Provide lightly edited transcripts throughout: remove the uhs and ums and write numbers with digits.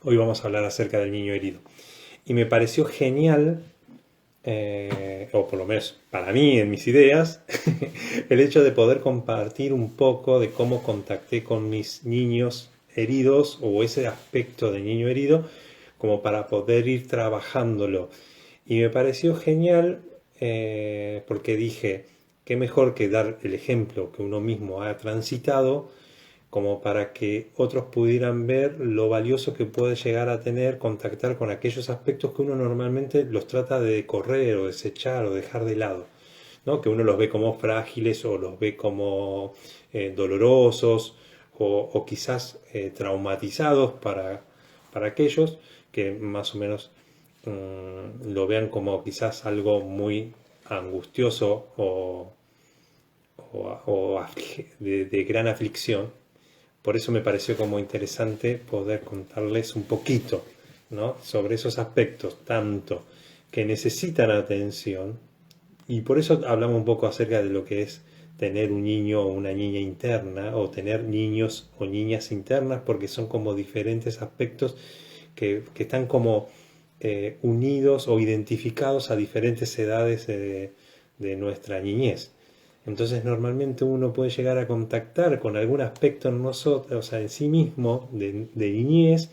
Hoy vamos a hablar acerca del niño herido. Y me pareció genial, o por lo menos para mí en mis ideas, el hecho de poder compartir un poco de cómo contacté con mis niños heridos o ese aspecto de niño herido, como para poder ir trabajándolo. Y me pareció genial porque dije, qué mejor que dar el ejemplo que uno mismo ha transitado como para que otros pudieran ver lo valioso que puede llegar a tener contactar con aquellos aspectos que uno normalmente los trata de correr o desechar o dejar de lado, ¿no? Que uno los ve como frágiles o los ve como dolorosos o quizás traumatizados para aquellos que más o menos lo vean como quizás algo muy angustioso de gran aflicción. Por eso me pareció como interesante poder contarles un poquito, ¿no? Sobre esos aspectos, tanto que necesitan atención, y por eso hablamos un poco acerca de lo que es tener un niño o una niña interna, o tener niños o niñas internas, porque son como diferentes aspectos que están como unidos o identificados a diferentes edades de nuestra niñez. Entonces normalmente uno puede llegar a contactar con algún aspecto en nosotros, o sea, en sí mismo, de niñez,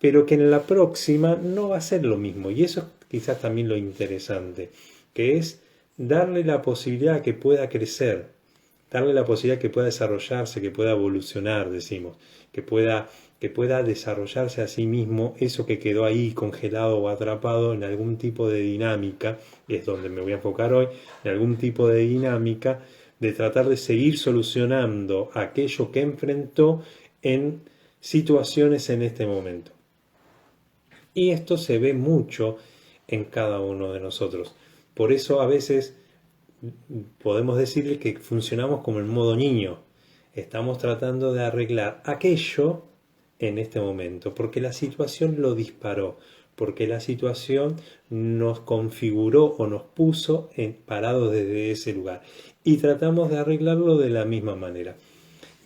pero que en la próxima no va a ser lo mismo. Y eso es quizás también lo interesante, que es darle la posibilidad que pueda crecer, darle la posibilidad que pueda desarrollarse, que pueda evolucionar, decimos, que pueda, que pueda desarrollarse a sí mismo eso que quedó ahí congelado o atrapado en algún tipo de dinámica, y es donde me voy a enfocar hoy, en algún tipo de dinámica de tratar de seguir solucionando aquello que enfrentó en situaciones en este momento. Y esto se ve mucho en cada uno de nosotros. Por eso a veces podemos decirle que funcionamos como en modo niño. Estamos tratando de arreglar aquello en este momento, porque la situación lo disparó, porque la situación nos configuró o nos puso parados desde ese lugar. Y tratamos de arreglarlo de la misma manera.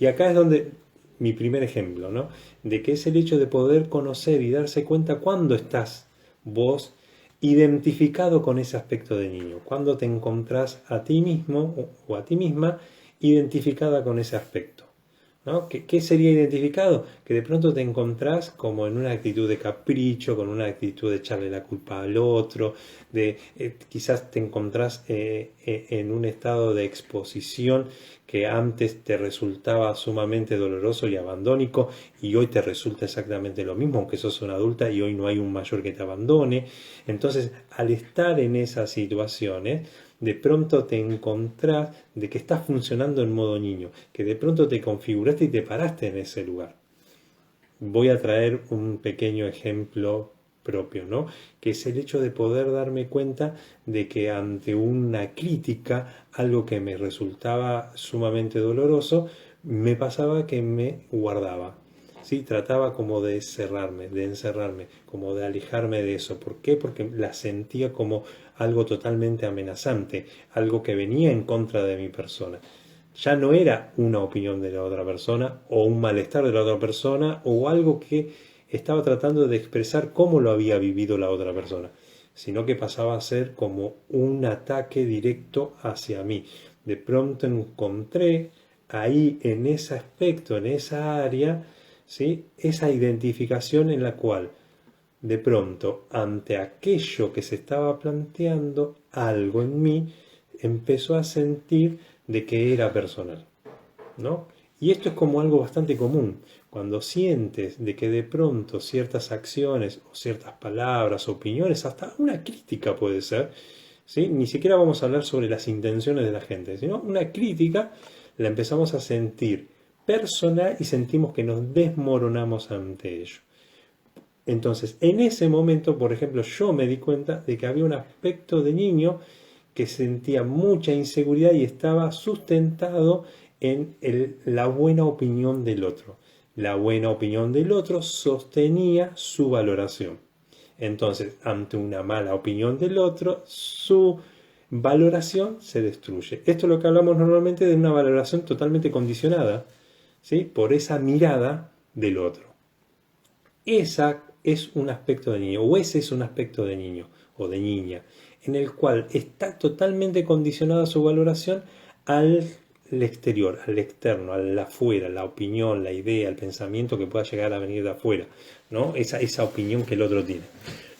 Y acá es donde mi primer ejemplo, ¿no? De que es el hecho de poder conocer y darse cuenta cuándo estás vos identificado con ese aspecto de niño, cuando te encontrás a ti mismo o a ti misma identificada con ese aspecto. ¿No? ¿Qué sería identificado? Que de pronto te encontrás como en una actitud de capricho, con una actitud de echarle la culpa al otro, quizás te encontrás en un estado de exposición que antes te resultaba sumamente doloroso y abandónico y hoy te resulta exactamente lo mismo, aunque sos una adulta y hoy no hay un mayor que te abandone. Entonces, al estar en esas situaciones, de pronto te encontrás de que estás funcionando en modo niño, que de pronto te configuraste y te paraste en ese lugar. Voy a traer un pequeño ejemplo propio, ¿no? Que es el hecho de poder darme cuenta de que ante una crítica, algo que me resultaba sumamente doloroso, me pasaba que me guardaba. ¿Sí? Trataba como de cerrarme, de encerrarme, como de alejarme de eso. ¿Por qué? Porque la sentía como algo totalmente amenazante, algo que venía en contra de mi persona. Ya no era una opinión de la otra persona o un malestar de la otra persona o algo que estaba tratando de expresar cómo lo había vivido la otra persona, sino que pasaba a ser como un ataque directo hacia mí. De pronto encontré ahí en ese aspecto, en esa área, ¿sí? Esa identificación en la cual de pronto ante aquello que se estaba planteando, algo en mí empezó a sentir de que era personal, ¿no? Y esto es como algo bastante común. Cuando sientes de que de pronto ciertas acciones o ciertas palabras, opiniones, hasta una crítica puede ser, ¿sí? Ni siquiera vamos a hablar sobre las intenciones de la gente, sino una crítica la empezamos a sentir personal y sentimos que nos desmoronamos ante ello. Entonces, en ese momento, por ejemplo, yo me di cuenta de que había un aspecto de niño que sentía mucha inseguridad y estaba sustentado en la buena opinión del otro. La buena opinión del otro sostenía su valoración. Entonces, ante una mala opinión del otro, su valoración se destruye. Esto es lo que hablamos normalmente de una valoración totalmente condicionada, ¿sí? Por esa mirada del otro. Esa es un aspecto de niño, o ese es un aspecto de niño o de niña, en el cual está totalmente condicionada su valoración al exterior, al externo, al afuera, la opinión, la idea, el pensamiento que pueda llegar a venir de afuera, ¿no? Esa opinión que el otro tiene.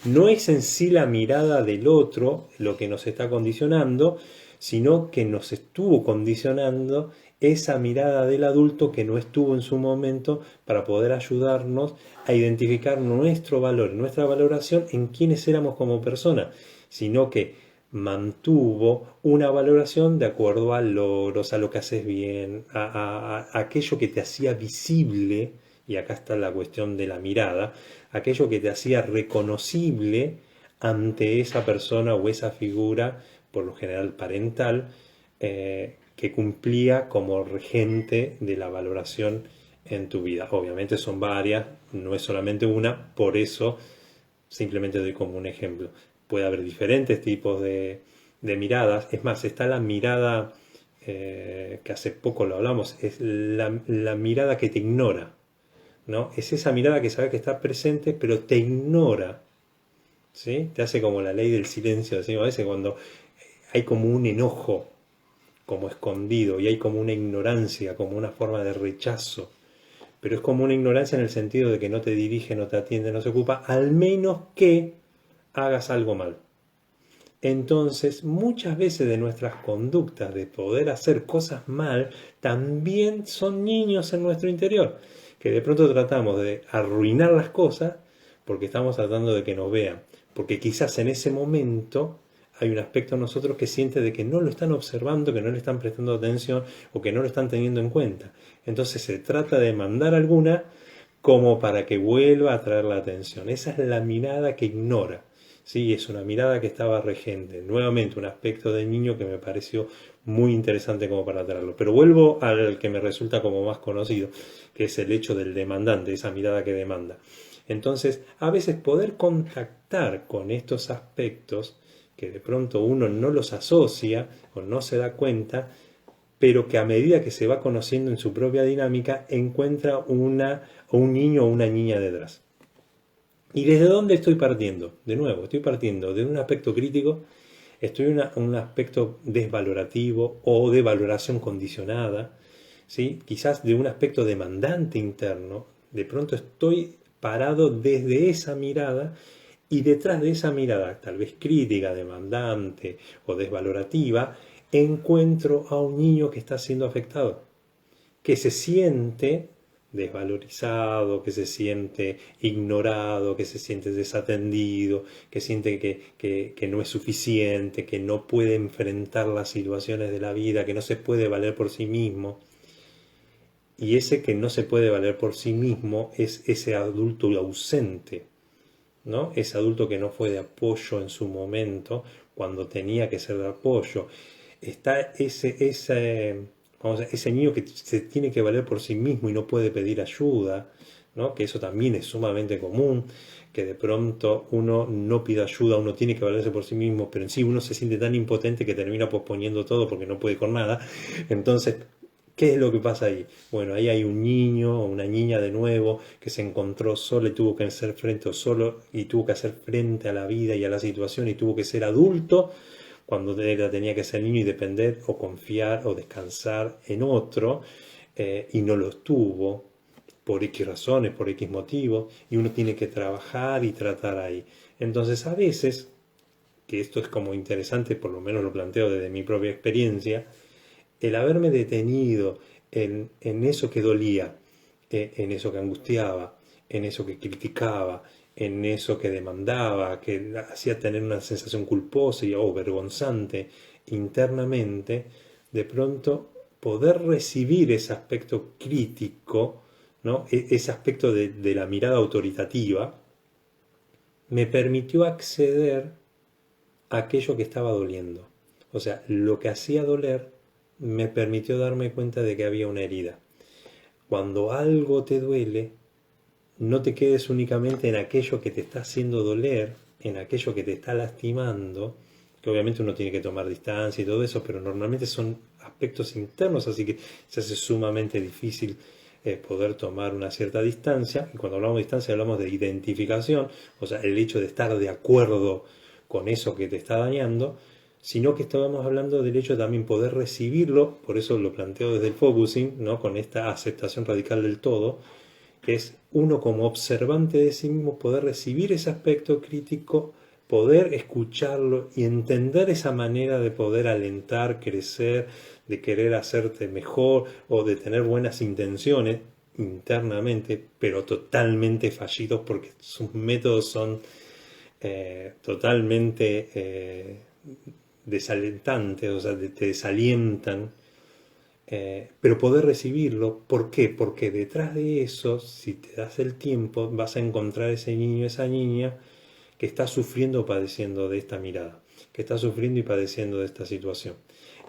No es en sí la mirada del otro lo que nos está condicionando, sino que nos estuvo condicionando esa mirada del adulto que no estuvo en su momento para poder ayudarnos a identificar nuestro valor, nuestra valoración en quiénes éramos como personas, sino que mantuvo una valoración de acuerdo a logros, a lo que haces bien, a aquello que te hacía visible, y acá está la cuestión de la mirada, aquello que te hacía reconocible ante esa persona o esa figura, por lo general parental, que cumplía como regente de la valoración en tu vida. Obviamente son varias, no es solamente una, por eso simplemente doy como un ejemplo. Puede haber diferentes tipos de miradas. Es más, está la mirada, que hace poco lo hablamos, es la mirada que te ignora, ¿no? Es esa mirada que sabe que está presente, pero te ignora, ¿sí? Te hace como la ley del silencio, decimos a veces, cuando hay como un enojo, como escondido, y hay como una ignorancia, como una forma de rechazo. Pero es como una ignorancia en el sentido de que no te dirige, no te atiende, no se ocupa, al menos que hagas algo mal. Entonces, muchas veces de nuestras conductas de poder hacer cosas mal, también son niños en nuestro interior, que de pronto tratamos de arruinar las cosas porque estamos tratando de que nos vean, porque quizás en ese momento hay un aspecto en nosotros que siente de que no lo están observando, que no le están prestando atención o que no lo están teniendo en cuenta. Entonces se trata de mandar alguna como para que vuelva a atraer la atención. Esa es la mirada que ignora. Sí, es una mirada que estaba regente. Nuevamente, un aspecto del niño que me pareció muy interesante como para traerlo. Pero vuelvo al que me resulta como más conocido, que es el hecho del demandante, esa mirada que demanda. Entonces, a veces poder contactar con estos aspectos que de pronto uno no los asocia o no se da cuenta, pero que a medida que se va conociendo en su propia dinámica, encuentra un niño o una niña detrás. ¿Y desde dónde estoy partiendo? De nuevo, estoy partiendo de un aspecto crítico, estoy en un aspecto desvalorativo o de valoración condicionada, ¿sí? Quizás de un aspecto demandante interno. De pronto estoy parado desde esa mirada y detrás de esa mirada, tal vez crítica, demandante o desvalorativa, encuentro a un niño que está siendo afectado, que se siente desvalorizado, que se siente ignorado, que se siente desatendido, que siente que no es suficiente, que no puede enfrentar las situaciones de la vida, que no se puede valer por sí mismo. Y ese que no se puede valer por sí mismo es ese adulto ausente, ¿no? Ese adulto que no fue de apoyo en su momento, cuando tenía que ser de apoyo. Está ese niño que se tiene que valer por sí mismo y no puede pedir ayuda, ¿no? Que eso también es sumamente común, que de pronto uno no pide ayuda, uno tiene que valerse por sí mismo, pero en sí uno se siente tan impotente que termina posponiendo todo porque no puede con nada. Entonces, ¿qué es lo que pasa ahí? Bueno, ahí hay un niño o una niña de nuevo que se encontró solo y tuvo que hacer frente o solo y tuvo que hacer frente a la vida y a la situación y tuvo que ser adulto cuando tenía que ser niño y depender o confiar o descansar en otro, y no lo estuvo por X razones, por X motivos, y uno tiene que trabajar y tratar ahí. Entonces a veces, que esto es como interesante, por lo menos lo planteo desde mi propia experiencia, el haberme detenido en eso que dolía, en eso que angustiaba, en eso que criticaba, en eso que demandaba, que hacía tener una sensación culposa o vergonzante internamente, de pronto poder recibir ese aspecto crítico, ¿no? Ese aspecto de la mirada autoritativa, me permitió acceder a aquello que estaba doliendo. O sea, lo que hacía doler me permitió darme cuenta de que había una herida. Cuando algo te duele, no te quedes únicamente en aquello que te está haciendo doler, en aquello que te está lastimando, que obviamente uno tiene que tomar distancia y todo eso, pero normalmente son aspectos internos, así que se hace sumamente difícil poder tomar una cierta distancia, y cuando hablamos de distancia hablamos de identificación, o sea, el hecho de estar de acuerdo con eso que te está dañando, sino que estábamos hablando del hecho de también poder recibirlo, por eso lo planteo desde el focusing, ¿no? Con esta aceptación radical del todo, que es uno como observante de sí mismo poder recibir ese aspecto crítico, poder escucharlo y entender esa manera de poder alentar, crecer, de querer hacerte mejor o de tener buenas intenciones internamente, pero totalmente fallidos porque sus métodos son totalmente desalentantes, o sea, te desalientan, pero poder recibirlo. ¿Por qué? Porque detrás de eso, si te das el tiempo, vas a encontrar ese niño, esa niña que está sufriendo o padeciendo de esta mirada, que está sufriendo y padeciendo de esta situación.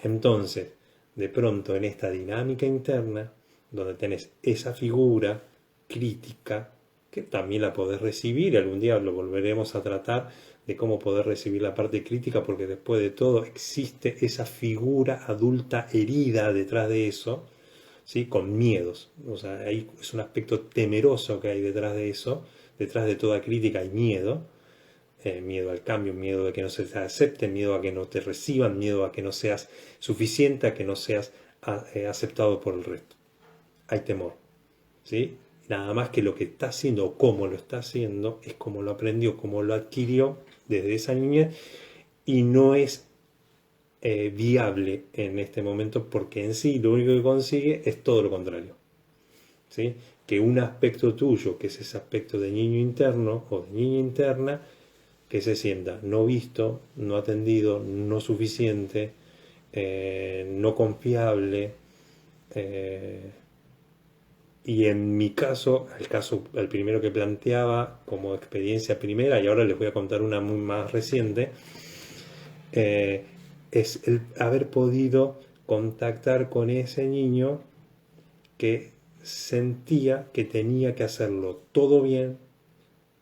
Entonces, de pronto en esta dinámica interna, donde tenés esa figura crítica, que también la podés recibir, algún día lo volveremos a tratar de cómo poder recibir la parte crítica, porque después de todo existe esa figura adulta herida detrás de eso, ¿sí? Con miedos. O sea, ahí es un aspecto temeroso que hay detrás de eso, detrás de toda crítica hay miedo. Miedo al cambio, miedo a que no se te acepte, miedo a que no te reciban, miedo a que no seas suficiente, a que no seas aceptado por el resto. Hay temor, ¿sí? Nada más que lo que está haciendo o cómo lo está haciendo es como lo aprendió, como lo adquirió desde esa niñez, y no es viable en este momento, porque en sí lo único que consigue es todo lo contrario, ¿sí? Que un aspecto tuyo, que es ese aspecto de niño interno o de niña interna, que se sienta no visto, no atendido, no suficiente, no confiable. Y en mi caso, el primero que planteaba como experiencia primera, y ahora les voy a contar una muy más reciente, es el haber podido contactar con ese niño que sentía que tenía que hacerlo todo bien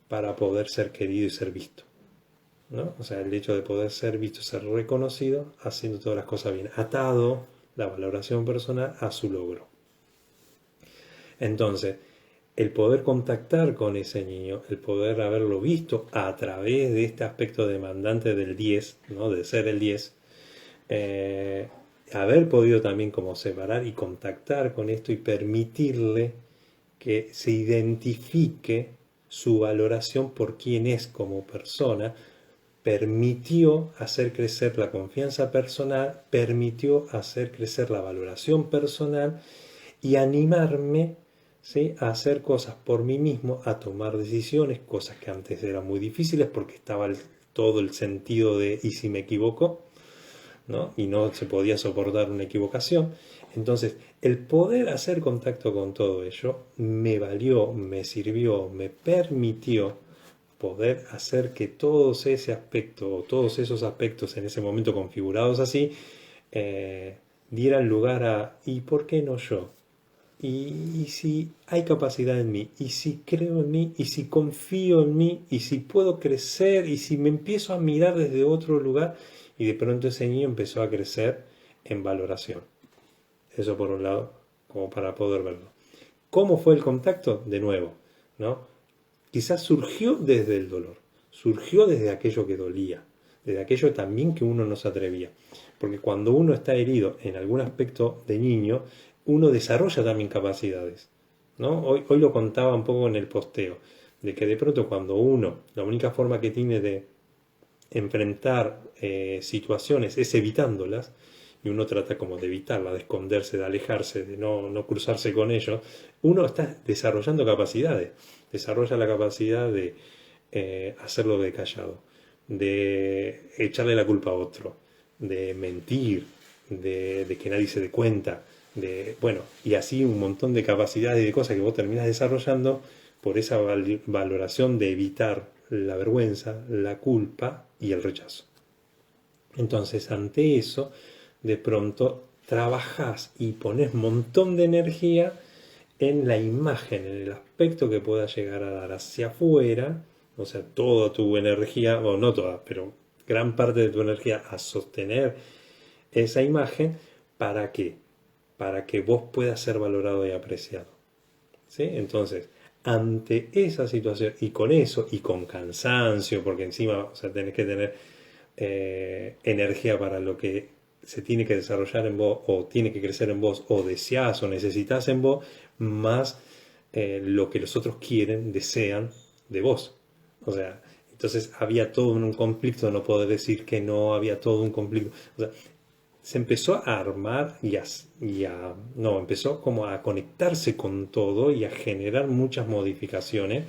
para poder ser querido y ser visto, ¿no? O sea, el hecho de poder ser visto, ser reconocido, haciendo todas las cosas bien, atado la valoración personal a su logro. Entonces, el poder contactar con ese niño, el poder haberlo visto a través de este aspecto demandante del 10, ¿no? De ser el 10, haber podido también como separar y contactar con esto y permitirle que se identifique su valoración por quién es como persona, permitió hacer crecer la confianza personal, permitió hacer crecer la valoración personal y animarme, ¿sí? A hacer cosas por mí mismo, a tomar decisiones, cosas que antes eran muy difíciles porque estaba todo el sentido de ¿y si me equivoco?, ¿no? Y no se podía soportar una equivocación. Entonces, el poder hacer contacto con todo ello me valió, me sirvió, me permitió poder hacer que todos ese aspecto o todos esos aspectos en ese momento configurados así dieran lugar a ¿y por qué no yo? Y si hay capacidad en mí, y si creo en mí, y si confío en mí, y si puedo crecer, y si me empiezo a mirar desde otro lugar, y de pronto ese niño empezó a crecer en valoración. Eso por un lado, como para poder verlo. ¿Cómo fue el contacto? De nuevo, ¿no? Quizás surgió desde el dolor, surgió desde aquello que dolía, desde aquello también que uno no se atrevía. Porque cuando uno está herido en algún aspecto de niño, uno desarrolla también capacidades, ¿no? Hoy lo contaba un poco en el posteo, de que de pronto cuando uno, la única forma que tiene de enfrentar situaciones es evitándolas, y uno trata como de evitarla, de esconderse, de alejarse, de no cruzarse con ellos, uno está desarrollando capacidades, desarrolla la capacidad de hacerlo de callado, de echarle la culpa a otro, de mentir, de que nadie se dé cuenta, bueno, y así un montón de capacidades y de cosas que vos terminas desarrollando por esa valoración de evitar la vergüenza, la culpa y el rechazo. Entonces, ante eso, de pronto trabajás y pones un montón de energía en la imagen, en el aspecto que pueda llegar a dar hacia afuera, o sea, toda tu energía, o no toda, pero gran parte de tu energía a sostener esa imagen. ¿Para qué? Para que vos puedas ser valorado y apreciado. ¿sí? Entonces, ante esa situación, y con eso, y con cansancio, porque encima, o sea, tenés que tener energía para lo que se tiene que desarrollar en vos, o tiene que crecer en vos, o deseás o necesitas en vos, más lo que los otros quieren, desean de vos. O sea, entonces había todo un conflicto, no poder decir que no, había todo un conflicto. O sea, se empezó a armar no, empezó como a conectarse con todo y a generar muchas modificaciones.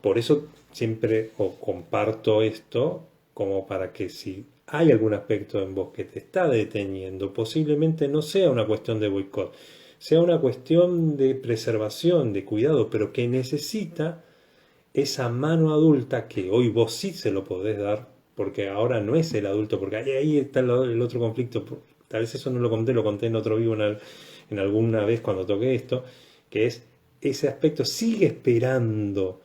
Por eso siempre o comparto esto como para que si hay algún aspecto en vos que te está deteniendo, posiblemente no sea una cuestión de boicot, sea una cuestión de preservación, de cuidado, pero que necesita esa mano adulta que hoy vos sí se lo podés dar, porque ahora no es el adulto, porque ahí está el otro conflicto. Tal vez eso no lo conté en otro vivo en alguna vez cuando toqué esto, que es ese aspecto sigue esperando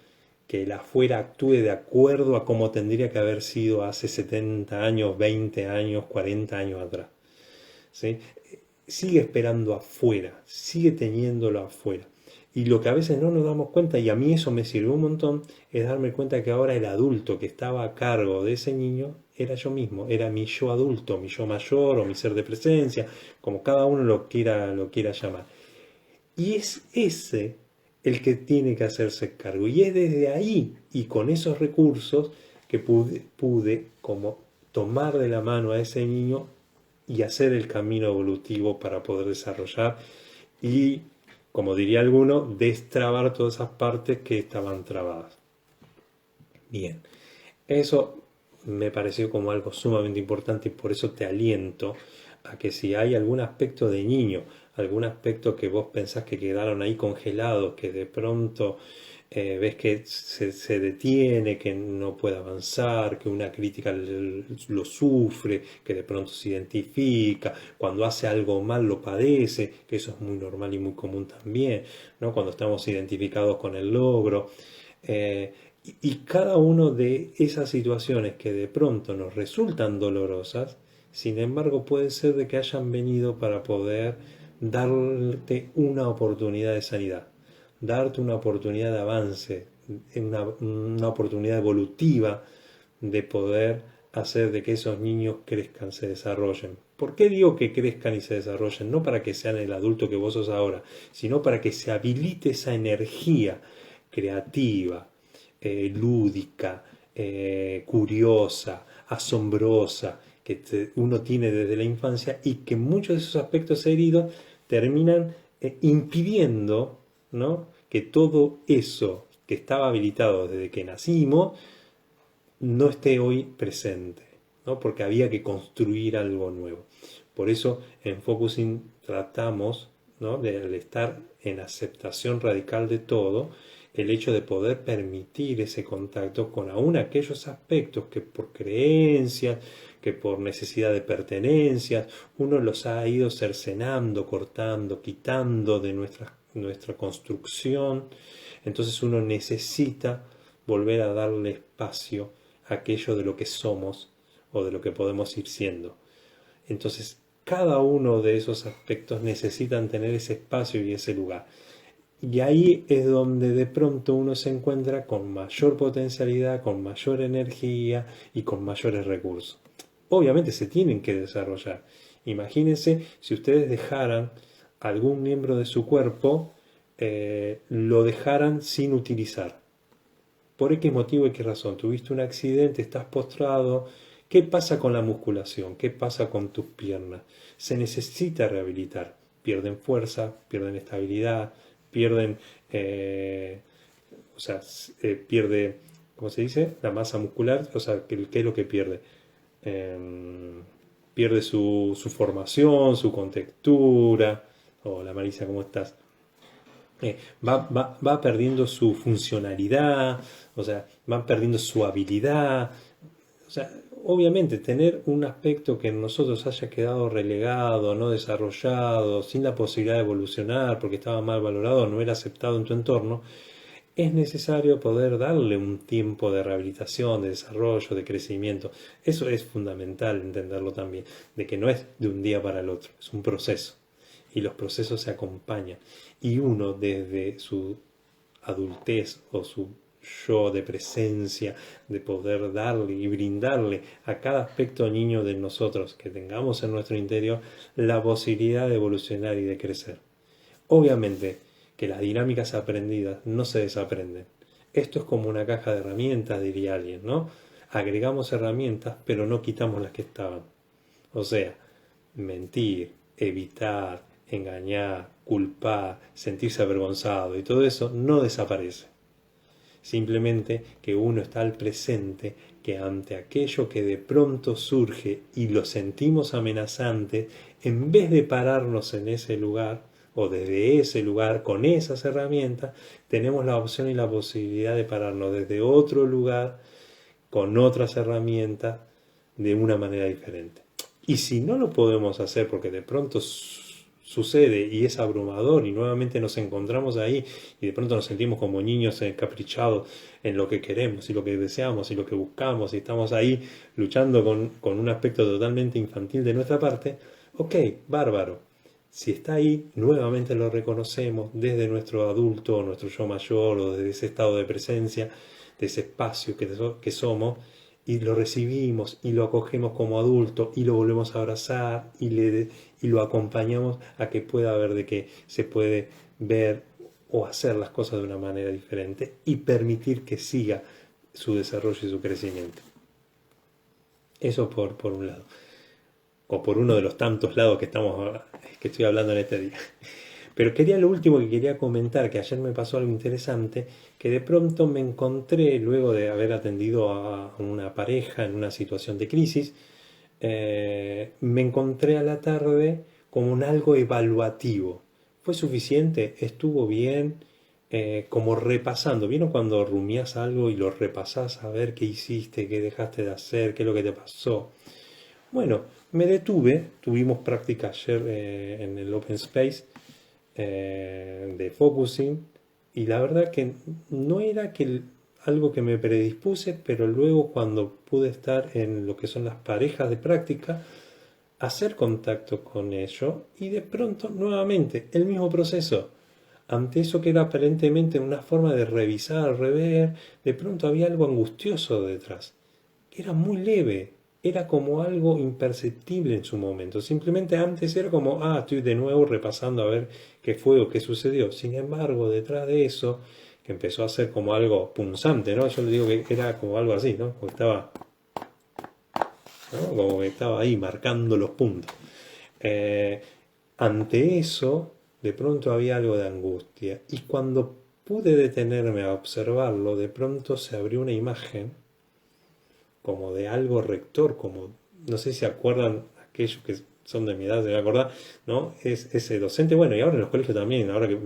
que el afuera actúe de acuerdo a cómo tendría que haber sido hace 70 años, 20 años, 40 años atrás. ¿Sí? Sigue esperando afuera, sigue teniéndolo afuera. Y lo que a veces no nos damos cuenta, y a mí eso me sirvió un montón, es darme cuenta que ahora el adulto que estaba a cargo de ese niño era yo mismo, era mi yo adulto, mi yo mayor o mi ser de presencia, como cada uno lo quiera llamar. Y es ese el que tiene que hacerse cargo. Y es desde ahí y con esos recursos que pude como tomar de la mano a ese niño y hacer el camino evolutivo para poder desarrollar y, como diría alguno, destrabar todas esas partes que estaban trabadas. Bien, eso me pareció como algo sumamente importante y por eso te aliento a que si hay algún aspecto de niño, algún aspecto que vos pensás que quedaron ahí congelados, que de pronto ves que se detiene, que no puede avanzar, que una crítica lo sufre, que de pronto se identifica, cuando hace algo mal lo padece, que eso es muy normal y muy común también, ¿no? Cuando estamos identificados con el logro. Y cada una de esas situaciones que de pronto nos resultan dolorosas, sin embargo puede ser de que hayan venido para poder darte una oportunidad de sanidad, darte una oportunidad de avance, una oportunidad evolutiva de poder hacer de que esos niños crezcan, se desarrollen. ¿Por qué digo que crezcan y se desarrollen? No para que sean el adulto que vos sos ahora, sino para que se habilite esa energía creativa, lúdica, curiosa, asombrosa, que uno tiene desde la infancia y que muchos de esos aspectos heridos terminan impidiendo, ¿no?, que todo eso que estaba habilitado desde que nacimos no esté hoy presente, ¿no? Porque había que construir algo nuevo. Por eso en Focusing tratamos, ¿no?, de estar en aceptación radical de todo, el hecho de poder permitir ese contacto con aún aquellos aspectos que por creencias, que por necesidad de pertenencias, uno los ha ido cercenando, cortando, quitando de nuestra construcción. Entonces uno necesita volver a darle espacio a aquello de lo que somos o de lo que podemos ir siendo. Entonces cada uno de esos aspectos necesitan tener ese espacio y ese lugar. Y ahí es donde de pronto uno se encuentra con mayor potencialidad, con mayor energía y con mayores recursos. Obviamente se tienen que desarrollar. Imagínense si ustedes dejaran algún miembro de su cuerpo, lo dejaran sin utilizar. ¿Por X motivo y qué razón? Tuviste un accidente, estás postrado. ¿Qué pasa con la musculación? ¿Qué pasa con tus piernas? Se necesita rehabilitar. Pierden fuerza, pierden estabilidad, pierden, pierde, ¿cómo se dice? La masa muscular, o sea, ¿qué es lo que pierde? Pierde su formación, su contextura. Hola Marisa, ¿cómo estás? Va perdiendo su funcionalidad, o sea, va perdiendo su habilidad. O sea, obviamente tener un aspecto que en nosotros haya quedado relegado, no desarrollado, sin la posibilidad de evolucionar porque estaba mal valorado, no era aceptado en tu entorno, es necesario poder darle un tiempo de rehabilitación, de desarrollo, de crecimiento. Eso es fundamental entenderlo también, de que no es de un día para el otro, es un proceso. y los procesos se acompañan. Y uno desde su adultez o su yo de presencia, de poder darle y brindarle a cada aspecto niño de nosotros que tengamos en nuestro interior la posibilidad de evolucionar y de crecer. Obviamente que las dinámicas aprendidas no se desaprenden. Esto es como una caja de herramientas, diría alguien, ¿no? Agregamos herramientas, pero no quitamos las que estaban. O sea, mentir, evitar, engañar, culpar, sentirse avergonzado y todo eso no desaparece. Simplemente que uno está al presente, que ante aquello que de pronto surge y lo sentimos amenazante, en vez de pararnos en ese lugar o desde ese lugar con esas herramientas, tenemos la opción y la posibilidad de pararnos desde otro lugar con otras herramientas de una manera diferente. Y si no lo podemos hacer porque de pronto sucede y es abrumador y nuevamente nos encontramos ahí y de pronto nos sentimos como niños encaprichados en lo que queremos y lo que deseamos y lo que buscamos y estamos ahí luchando con un aspecto totalmente infantil de nuestra parte, ok, bárbaro. Si está ahí, nuevamente lo reconocemos desde nuestro adulto, nuestro yo mayor o desde ese estado de presencia, de ese espacio que somos, y lo recibimos y lo acogemos como adulto y lo volvemos a abrazar y lo acompañamos a que pueda ver de que se puede ver o hacer las cosas de una manera diferente y permitir que siga su desarrollo y su crecimiento. Eso por un lado, o por uno de los tantos lados que estoy hablando en este día. Pero lo último que quería comentar, que ayer me pasó algo interesante, que de pronto me encontré, luego de haber atendido a una pareja en una situación de crisis, me encontré a la tarde como un algo evaluativo. ¿Fue suficiente? ¿Estuvo bien? Como repasando. ¿Vieron cuando rumias algo y lo repasás a ver qué hiciste, qué dejaste de hacer, qué es lo que te pasó? Bueno, me detuve, tuvimos práctica ayer en el Open Space de focusing y la verdad que no era algo que me predispuse, pero luego cuando pude estar en lo que son las parejas de práctica, hacer contacto con ello y de pronto nuevamente el mismo proceso. Ante eso que era aparentemente una forma de revisar, rever, de pronto había algo angustioso detrás, que era muy leve, era como algo imperceptible en su momento. Simplemente antes era como, estoy de nuevo repasando a ver qué fue o qué sucedió. Sin embargo, detrás de eso, que empezó a ser como algo punzante, ¿no? Yo le digo que era como algo así, ¿no? Como estaba, ¿no? Como que estaba ahí marcando los puntos. Ante eso, de pronto había algo de angustia. Y cuando pude detenerme a observarlo, de pronto se abrió una imagen como de algo rector, como, no sé si se acuerdan aquellos que son de mi edad, se van a acordar, ¿no? Es ese docente, bueno, y ahora en los colegios también, ahora que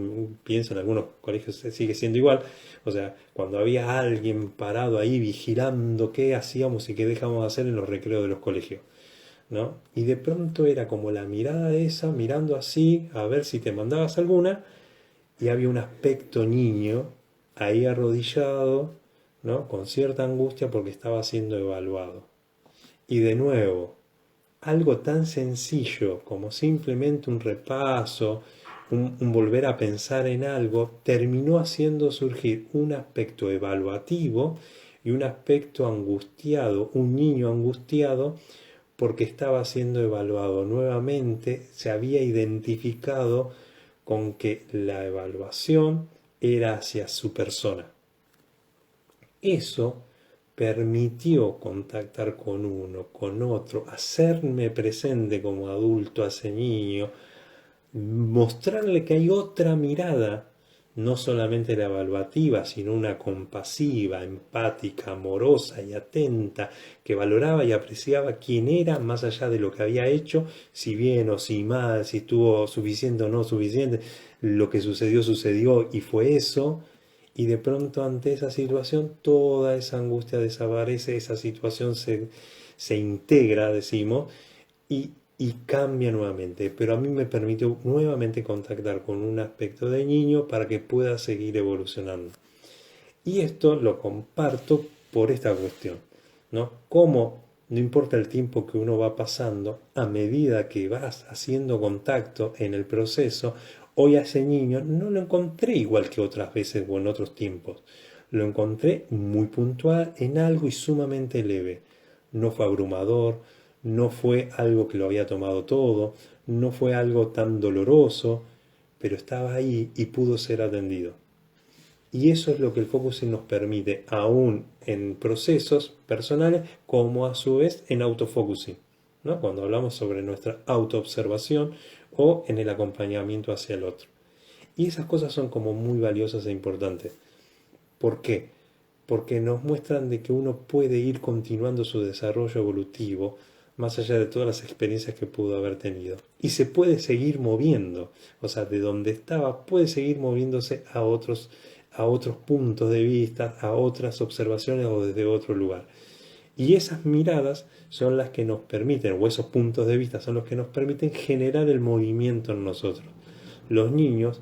pienso en algunos colegios sigue siendo igual, o sea, cuando había alguien parado ahí vigilando qué hacíamos y qué dejamos de hacer en los recreos de los colegios, ¿no? Y de pronto era como la mirada esa, mirando así, a ver si te mandabas alguna, y había un aspecto niño ahí arrodillado, ¿no? Con cierta angustia porque estaba siendo evaluado. Y de nuevo, algo tan sencillo como simplemente un repaso, un volver a pensar en algo, terminó haciendo surgir un aspecto evaluativo y un aspecto angustiado, un niño angustiado porque estaba siendo evaluado. Nuevamente se había identificado con que la evaluación era hacia su persona. Eso permitió contactar con uno, con otro, hacerme presente como adulto a ese niño, mostrarle que hay otra mirada, no solamente la evaluativa, sino una compasiva, empática, amorosa y atenta, que valoraba y apreciaba quién era más allá de lo que había hecho, si bien o si mal, si estuvo suficiente o no suficiente, lo que sucedió y fue eso. Y de pronto ante esa situación toda esa angustia desaparece, esa situación se integra, decimos, y cambia nuevamente. Pero a mí me permitió nuevamente contactar con un aspecto de niño para que pueda seguir evolucionando. Y esto lo comparto por esta cuestión, ¿no? Cómo no importa el tiempo que uno va pasando, a medida que vas haciendo contacto en el proceso, hoy a ese niño no lo encontré igual que otras veces o en otros tiempos. Lo encontré muy puntual en algo y sumamente leve. No fue abrumador, no fue algo que lo había tomado todo, no fue algo tan doloroso, pero estaba ahí y pudo ser atendido. Y eso es lo que el focusing nos permite, aún en procesos personales, como a su vez en autofocusing, ¿no? Cuando hablamos sobre nuestra autoobservación o en el acompañamiento hacia el otro. Y esas cosas son como muy valiosas e importantes. ¿Por qué? Porque nos muestran de que uno puede ir continuando su desarrollo evolutivo más allá de todas las experiencias que pudo haber tenido. Y se puede seguir moviendo, o sea, de donde estaba, puede seguir moviéndose a otros puntos de vista, a otras observaciones o desde otro lugar. Y esas miradas son las que nos permiten, o esos puntos de vista son los que nos permiten generar el movimiento en nosotros. Los niños,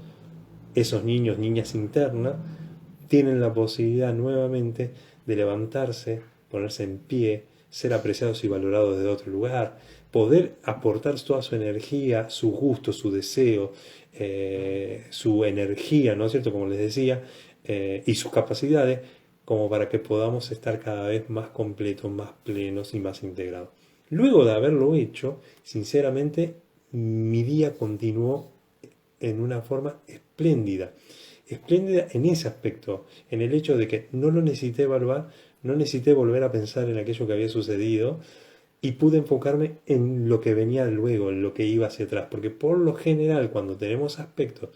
esos niños, niñas internas, tienen la posibilidad nuevamente de levantarse, ponerse en pie, ser apreciados y valorados desde otro lugar, poder aportar toda su energía, su gusto, su deseo, su energía, ¿no es cierto? Como les decía, y sus capacidades, como para que podamos estar cada vez más completos, más plenos y más integrados. Luego de haberlo hecho, sinceramente, mi día continuó en una forma espléndida. Espléndida en ese aspecto, en el hecho de que no lo necesité evaluar, no necesité volver a pensar en aquello que había sucedido y pude enfocarme en lo que venía luego, en lo que iba hacia atrás. Porque por lo general, cuando tenemos aspectos,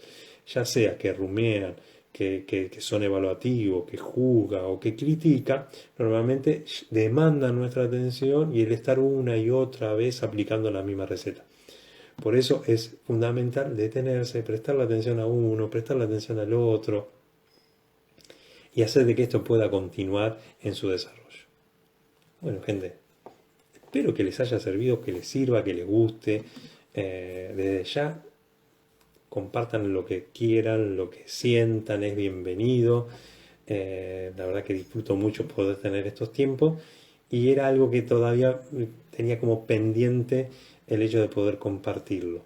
ya sea que rumean, que son evaluativos, que juzgan o que critican, normalmente demandan nuestra atención y el estar una y otra vez aplicando la misma receta. Por eso es fundamental detenerse, prestarle atención a uno, prestarle atención al otro y hacer de que esto pueda continuar en su desarrollo. Bueno, gente, espero que les haya servido, que les sirva, que les guste. Desde ya, compartan lo que quieran, lo que sientan, es bienvenido. La verdad que disfruto mucho poder tener estos tiempos y era algo que todavía tenía como pendiente el hecho de poder compartirlo.